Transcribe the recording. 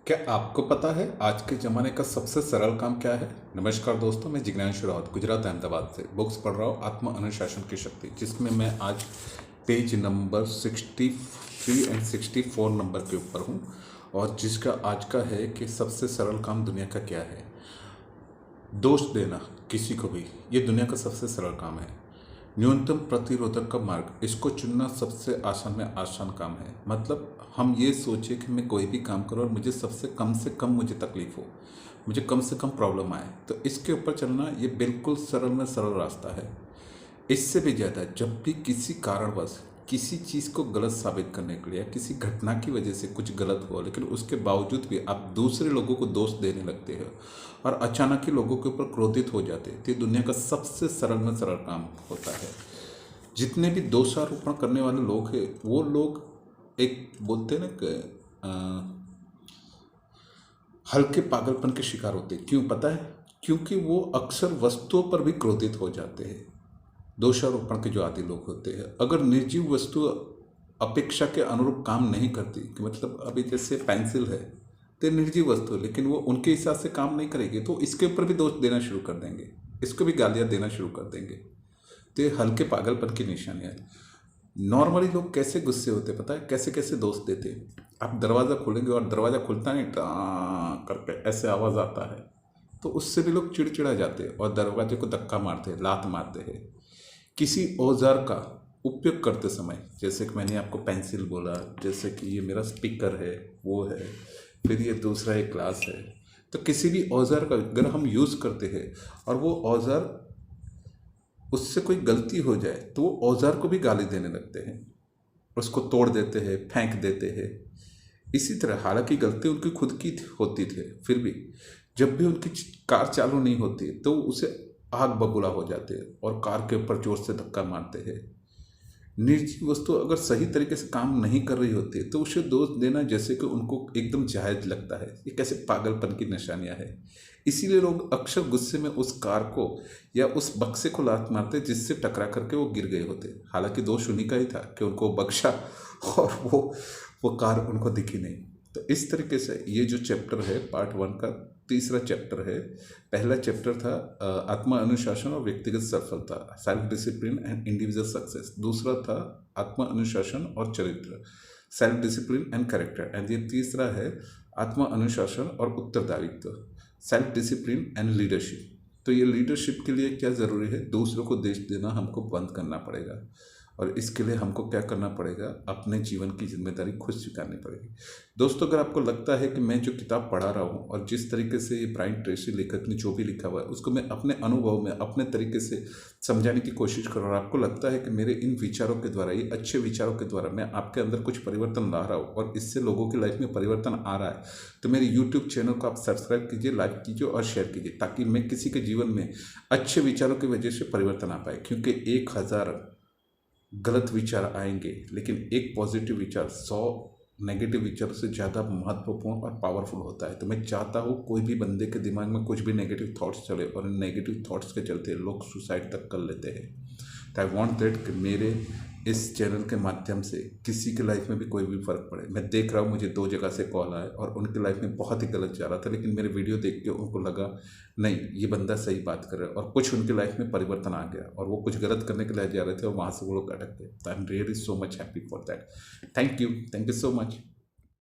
क्या आपको पता है आज के ज़माने का सबसे सरल काम क्या है? नमस्कार दोस्तों, मैं जिज्ञासु रावत गुजरात अहमदाबाद से बुक्स पढ़ रहा हूँ आत्म अनुशासन की शक्ति, जिसमें मैं आज पेज नंबर 63 एंड 64 नंबर के ऊपर हूँ। और जिसका आज का है कि सबसे सरल काम दुनिया का क्या है। दोष देना किसी को भी, ये दुनिया का सबसे सरल काम है। न्यूनतम प्रतिरोधक का मार्ग, इसको चुनना सबसे आसान में आसान काम है। मतलब हम ये सोचे कि मैं कोई भी काम करूँ और मुझे सबसे कम से कम मुझे तकलीफ हो, मुझे कम से कम प्रॉब्लम आए, तो इसके ऊपर चलना ये बिल्कुल सरल में सरल रास्ता है। इससे भी ज़्यादा जब भी किसी कारणवश किसी चीज़ को गलत साबित करने के लिए या किसी घटना की वजह से कुछ गलत हुआ, लेकिन उसके बावजूद भी आप दूसरे लोगों को दोष देने लगते हो और अचानक ही लोगों के ऊपर क्रोधित हो जाते हैं, तो ये दुनिया का सबसे सरल में सरल काम होता है। जितने भी दोषारोपण करने वाले लोग हैं, वो लोग एक बोलते हैं ना कि हल्के पागलपन के शिकार होते हैं। क्यों पता है? क्योंकि वो अक्सर वस्तुओं पर भी क्रोधित हो जाते हैं। दोषारोपण के जो आदि लोग होते हैं, अगर निर्जीव वस्तु अपेक्षा के अनुरूप काम नहीं करती, कि मतलब अभी जैसे पेंसिल है तो निर्जीव वस्तु है, लेकिन वो उनके हिसाब से काम नहीं करेगी, तो इसके ऊपर भी दोष देना शुरू कर देंगे, इसको भी गालियाँ देना शुरू कर देंगे। तो ये हल्के पागलपन की निशानी है। नॉर्मली लोग कैसे गुस्से होते पता है? कैसे कैसे दोस्त देते? आप दरवाज़ा खोलेंगे और दरवाज़ा खुलता नहीं, टाँ करके ऐसे आवाज़ आता है, तो उससे भी लोग चिड़चिड़ा जाते हैं और दरवाजे को धक्का मारते हैं, लात मारते हैं। किसी औजार का उपयोग करते समय, जैसे कि मैंने आपको पेंसिल बोला, जैसे कि ये मेरा स्पीकर है, वो है, फिर ये दूसरा एक ग्लास है, तो किसी भी औजार का अगर हम यूज़ करते हैं और वो औजार उससे कोई गलती हो जाए, तो वो औजार को भी गाली देने लगते हैं, उसको तोड़ देते हैं, फेंक देते हैं। इसी तरह हालांकि गलती उनकी खुद की होती थी, फिर भी जब भी उनकी कार चालू नहीं होती तो उसे आग बबूला हो जाते हैं और कार के ऊपर जोर से धक्का मारते हैं। निर्जीव वस्तु अगर सही तरीके से काम नहीं कर रही होती तो उसे दोष देना जैसे कि उनको एकदम जायज लगता है। ये कैसे पागलपन की निशानियां है। इसीलिए लोग अक्सर गुस्से में उस कार को या उस बक्से को लात मारते जिससे टकरा करके वो गिर गए होते। हालांकि दोष उन्हीं का ही था कि उनको बख्शा और वो कार उनको दिखी नहीं। तो इस तरीके से ये जो चैप्टर है पार्ट 1 का तीसरा चैप्टर है। पहला चैप्टर था आत्म अनुशासन और व्यक्तिगत सफलता, self discipline and individual success. दूसरा था आत्म अनुशासन और चरित्र, self discipline and character. And ये तीसरा है आत्म अनुशासन और उत्तरदायित्व, सेल्फ डिसिप्लिन एंड लीडरशिप। तो ये लीडरशिप के लिए क्या ज़रूरी है? दूसरों को देश देना हमको बंद करना पड़ेगा और इसके लिए हमको क्या करना पड़ेगा? अपने जीवन की जिम्मेदारी खुद स्वीकारनी पड़ेगी। दोस्तों, अगर आपको लगता है कि मैं जो किताब पढ़ा रहा हूँ और जिस तरीके से ये ब्रायन ट्रेसी लेखक ने जो भी लिखा हुआ है उसको मैं अपने अनुभव में अपने तरीके से समझाने की कोशिश कर रहा हूँ, और आपको लगता है कि मेरे इन विचारों के द्वारा, ये अच्छे विचारों के द्वारा मैं आपके अंदर कुछ परिवर्तन ला रहा हूँ और इससे लोगों की लाइफ में परिवर्तन आ रहा है, तो मेरे यूट्यूब चैनल को आप सब्सक्राइब कीजिए, लाइक कीजिए और शेयर कीजिए, ताकि मैं किसी के जीवन में अच्छे विचारों की वजह से परिवर्तन आ पाए। क्योंकि 1000 गलत विचार आएंगे, लेकिन एक पॉजिटिव विचार 100 नेगेटिव विचारों से ज़्यादा महत्वपूर्ण और पावरफुल होता है। तो मैं चाहता हूँ कोई भी बंदे के दिमाग में कुछ भी नेगेटिव थॉट्स चले और इन नेगेटिव थॉट्स के चलते लोग सुसाइड तक कर लेते हैं। तो आई वॉन्ट दैट कि मेरे इस चैनल के माध्यम से किसी की लाइफ में भी कोई भी फ़र्क पड़े। मैं देख रहा हूँ मुझे 2 जगह से कॉल आए और उनकी लाइफ में बहुत ही गलत जा रहा था, लेकिन मेरे वीडियो देख के उनको लगा नहीं, ये बंदा सही बात कर रहा है, और कुछ उनकी लाइफ में परिवर्तन आ गया और वो कुछ गलत करने के लिए जा रहे थे और वहाँ से वो लोग अटक गए। तो I am really so much happy for that. Thank you so much.